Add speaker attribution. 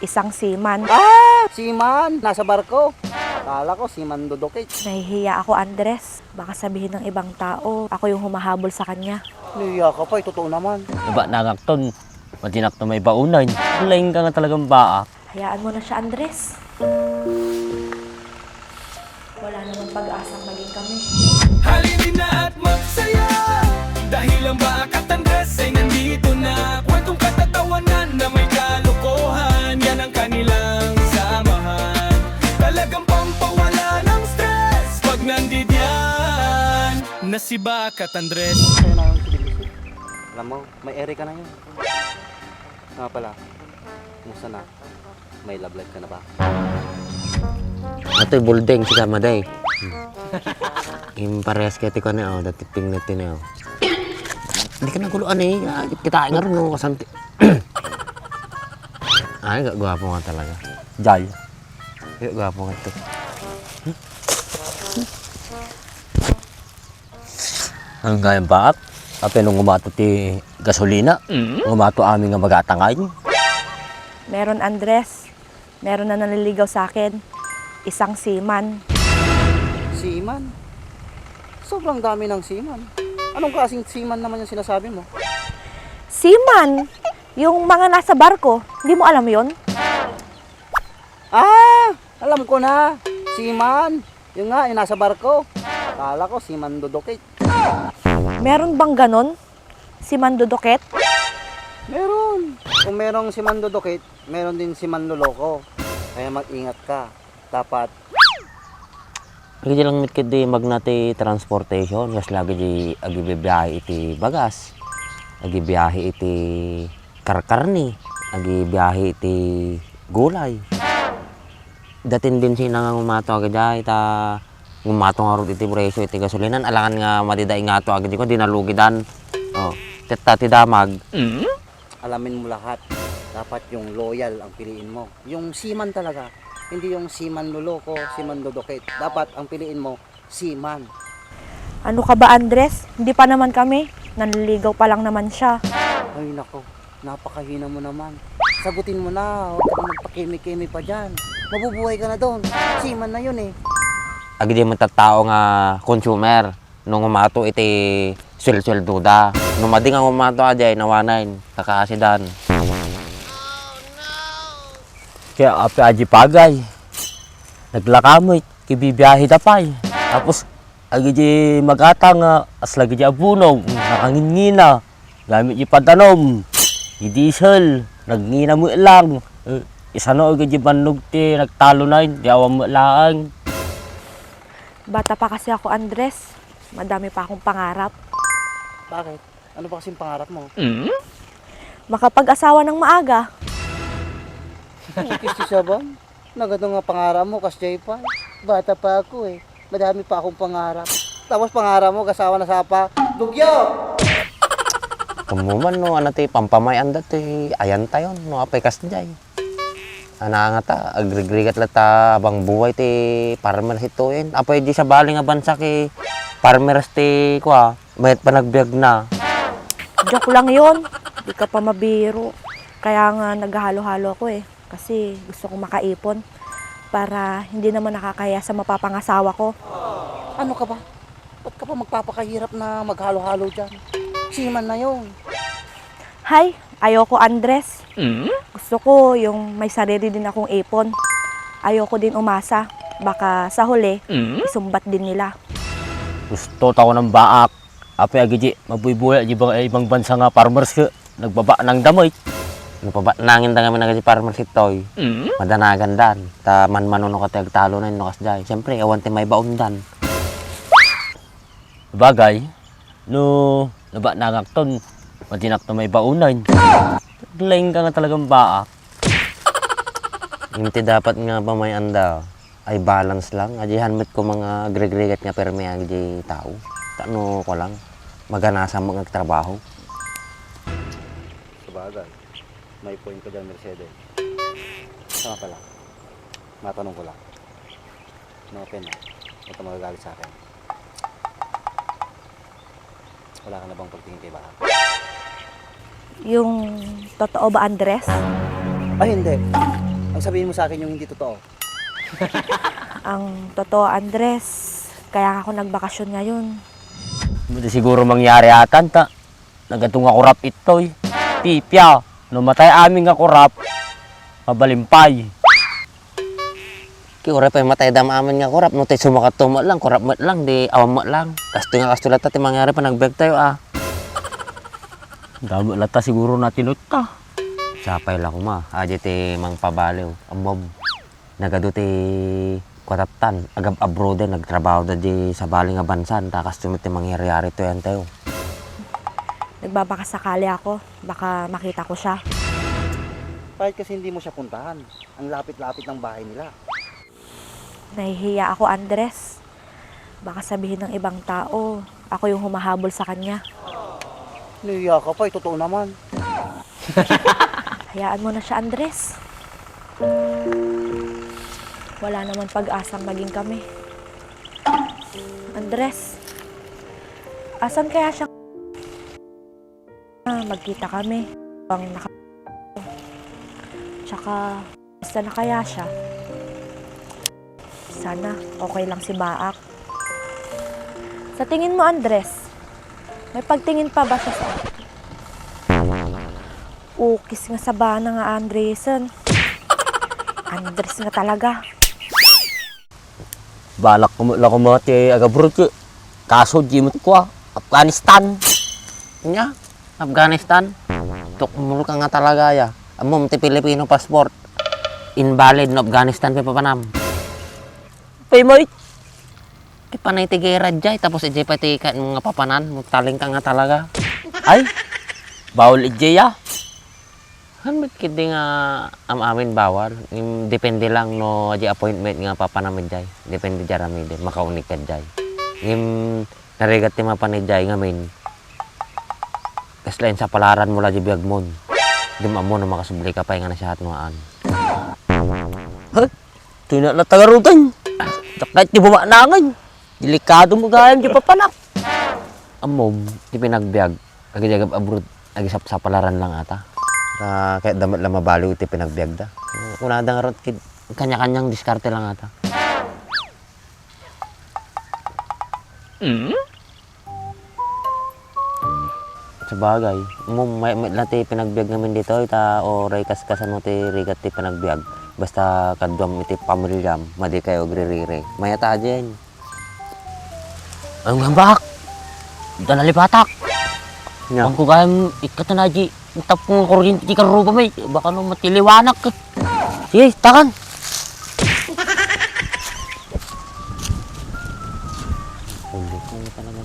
Speaker 1: isang seaman.
Speaker 2: Seaman! Nasa barko. Akala ko seaman dudukit.
Speaker 1: Nahihiya ako, Andres. Baka sabihin ng ibang tao, ako yung humahabol sa kanya.
Speaker 2: Niya ka pa, totoo naman.
Speaker 3: Diba nangakton, matinak na may baunan. Lain ka nga talagang baa.
Speaker 1: Hayaan mo na siya, Andres. Wala namang pag-asang maging kami.
Speaker 4: Halinin na at magsaya, dahil ang Baakat Andres ay nandito na. Kwentong katatawanan na may kalokohan, yan ang kanilang samahan. Talagang pampawala ng stress pag nandidyan na si Baakat Andres.
Speaker 2: Sa'yo na yung silibisi. Alam mo, may ere ka na yun. Nga pala, kumusta na? May love life ka na ba?
Speaker 3: Ato'y buldeng si Kamaday. Yung parehas kaya ko na, dati ping natin na. Hindi ka naguluan eh. Kita nga rin, no, kasanti. Ay, gwapo nga talaga. Jay. Gwapo nga ito. Ang gayang baat? Ape nung umato ti gasolina, umato amin nga magatangay.
Speaker 1: Meron, Andres. Meron na naliligaw sa akin. Isang seaman.
Speaker 2: Seaman? Sobrang dami ng seaman. Anong klaseng seaman naman yung sinasabi mo?
Speaker 1: Seaman? Yung mga nasa barko. Hindi mo alam yon?
Speaker 2: Alam ko na. Seaman. Yung nga, yung nasa barko. Akala ko seaman dudukit.
Speaker 1: Meron bang ganon? Seaman duduket?
Speaker 2: Meron. Kung merong seaman dudukit, meron din seaman luloko. Kaya mag-ingat ka. Dapat.
Speaker 3: Lagi lang mit di magnati transportation, kas lagi di agibiyahe iti bagas. Agibiyahe iti karkarni, agibiyahe iti gulay. Datin din sinang umato agad ita umato nga iti presyo iti gasolinan, alangan nga madiday nga to agad ko dinalugidan. Oh, ti damag.
Speaker 2: Alamin mo lahat. Dapat yung loyal ang piliin mo. Yung seaman talaga. Hindi yung seaman luloko, seaman dudukit. Dapat ang piliin mo, seaman.
Speaker 1: Ano ka ba, Andres? Hindi pa naman kami. Nanliligaw pa lang naman siya.
Speaker 2: Ay nako, napakahina mo naman. Sagutin mo na, huwag ka magpakimi-kimi pa dyan. Mabubuhay ka na doon. Seaman na yun eh.
Speaker 3: Agi di matatao nga consumer nung umato iti swel-swel duda. Nung mading ang umato ajay nawanain, kakaasidan. Kaya api aji pagay. Naglakamoy, kibibiyahe tapay. Tapos agi di magatang as lagi di abunog, nakangingina. Gamit di patanom, di diesel, nagngina mo lang. Isa no agi di banog ti nagtalo na yun, di awam mo lang.
Speaker 1: Bata pa kasi ako, Andres. Madami pa akong pangarap.
Speaker 2: Bakit? Ano ba kasing pangarap mo?
Speaker 1: Makapag-asawa ng maaga.
Speaker 2: Kisti siya ba? Nagado nga pangarap mo, kasjay pa. Bata pa ako eh. Madami pa akong pangarap. Tapos pangarap mo, kasawa na sapa. Dugyo!
Speaker 3: Kumuman no, ano ti pampamayan dati, ayan tayo, no, apay kasjay. Ana nga ta, agrigrigat lata abang buhay ti farmer hituin. Apay di sa baling nga bansa ki farmers ti kwa, mayat pa nagbiag na.
Speaker 1: Joke lang yun. Di ka pa mabiro. Kaya nga naghahalo-halo ako eh. Kasi gusto kong makaipon para hindi naman nakakaya sa mapapangasawa ko.
Speaker 2: Ano ka ba? Ba't ka pa magpapakahirap na maghalo-halo dyan? Seaman na yun.
Speaker 1: Hay, ayoko, Andres. Gusto ko yung may sarili din akong ipon. Ayoko din umasa. Baka sa huli, isumbat din nila.
Speaker 3: Gusto ta ko ng baak. Apay agiji, mabubuhay di ba ibang bansa nga farmers ka, nagbaba ng damoy. Nagpaba nangin da kami na kasi farmers itoy. Madanagan dan. Ta man-manuno ka tagtalo na no kasjay. Siyempre, awan ti may baundan. Bagay, no, naba nangakton, matinak na may baunan. Lain ka nga talagang baak. Hindi dapat nga ba may anda ay balance lang. Ajihan mit ko mga agregregat nga perme agi tao. Tano ko lang, maganasa mga trabaho.
Speaker 2: Sabagay. May point ko dyan, Mercedes. Sama pala. Matanong ko lang. No open na. Huwag ka magagalit sa akin. Wala ka na bang pagtingin kay Baha?
Speaker 1: Yung totoo ba, Andres?
Speaker 2: Ay, hindi. Ang sabihin mo sa akin yung hindi totoo.
Speaker 1: Ang totoo, Andres, kaya ako nagbakasyon ngayon.
Speaker 3: Hindi siguro mangyari atan ta. Nagatong ako rap itoy. Pipya, namatay aming ako rap. Mabalimpay. Kaya pa matay dama amin nga kurap. No, tayo sumakat tuma lang, kurap mat lang, di awam mat lang. Kasto nga kastulat ti mangyari pa nagbeg tayo Dami lata siguro natin ta. Sapay lang ko ma, aja ti mang pabaliw. Amob, nagado ti kwataptan. Agab abroad nagtrabaho da di sa baling nga bansan. Takas tumit ti mangyari to yan tayo.
Speaker 1: Nagbabakasakali ako, baka makita ko siya.
Speaker 2: Kahit kasi hindi mo siya puntahan. Ang lapit-lapit ng bahay nila.
Speaker 1: Nahihiya ako, Andres. Baka sabihin ng ibang tao, ako yung humahabol sa kanya.
Speaker 2: Niya ka pa, totoo naman.
Speaker 1: Hayaan mo na siya, Andres. Wala naman pag-asang maging kami. Andres, asan kaya siya? Magkita kami. Tsaka, basta na kaya siya. Sana, okay lang si Baak. Sa tingin mo, Andres, may pagtingin pa ba siya sa akin? Ukis nga sa bana nga, Andresen. Andres nga talaga.
Speaker 3: Balak ko lang kumati agabroad ko. Kaso di mo ko Afghanistan. Nya, Afghanistan. Tuk mo ka nga talaga ya. Amo ti Filipino passport. Invalid no Afghanistan pa panam. Pay mo. Ti panay ti gera jay tapos ijay pati ka mga papanan, magtaling ka nga talaga. Ay. Bawal ijay ya. Hamit kidi nga amin bawal. Depende lang no aji appointment nga papanamid jay. Depende jarami din makaunik ka jay. Narigat ti mapanijay ngamin. Kaslain sa palaran mula di biag mon. Di mo na makasubli ka pa nga na siya hatnuaan. Ha? Tina na tagarutan. Takit di bumanangan. Delikado mo gayang di papanak. Amom, di pinagbiag. Agad-agad abroad. Agisap sa palaran lang ata. Kahit damat lang mabaliw iti pinagbiag da. Una da nga ron, kanya-kanyang diskarte lang ata. Sa bagay, may lati pinagbiag namin dito, ita o ray kaskasan mo ti rigat ti pinagbiag. Basta kadwam iti pamilyam, madi kayo gririre. Mayata dyan. Ang gambak! Ito nalipatak! Yeah. Ang kugayang ikatanaji, itap kong kuryente di karuba may, baka nung matiliwanak ka. Sige, takan! Ulit mo talaga.